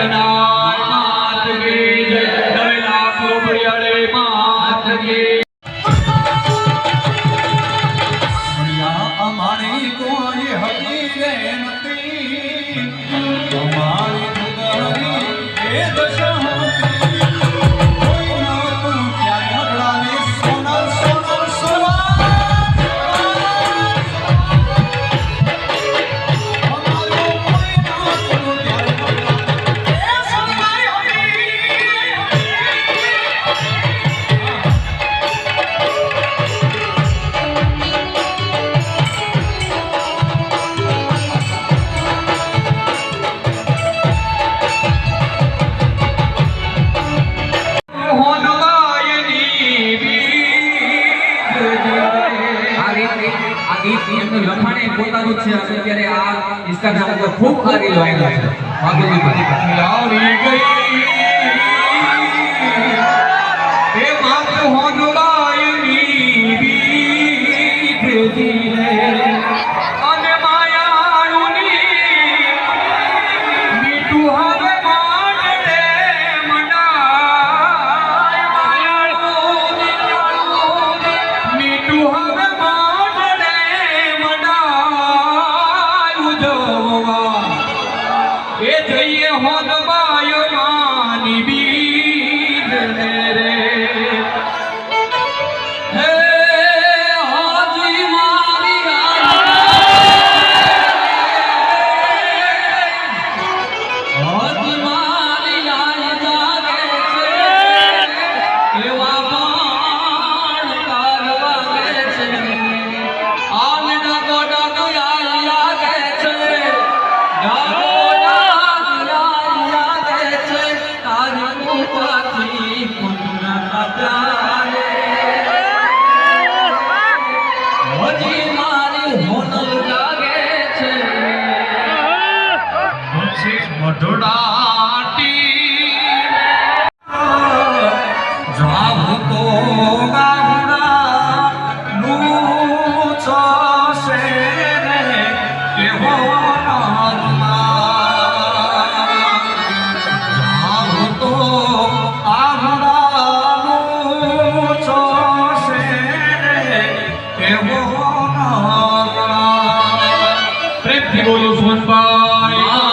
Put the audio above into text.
સતનાય માત કી જય, દવેલા કોપડિયાળે માત કી। અમારી કોઈ હરી રે નથી, અમારી જુદારી એ દશાતી, કોઈ ના તું ક્યારે મગડાને સોનલ સોનલ સોનલ, અમારો કોઈ ના તું ક્યારે મગડાને એ સોનલ હરી। લખાણે પોતાનું છે અત્યારે આ ઇન્સ્ટાગ્રામ પર ખૂબ સારી વાયરલ છે માધુરી આવી ગઈ એ માત હોનવાયની બીજતી રે, અને માયાળુની મીઠું હવે માંડે મંડાય, માયાળુની મીઠું હવે માંડે મંડાય ઉજવવા, એ જઈએ હોનવાય માની બીજ ને રે। હે હાજી મારી હાજી મારી આય જાગે છે, એવા બાણ કારવાગે છે, આલના ગોડા દુયા લાગે છે, પ્રેમથી બોલો સુમનભાઈ।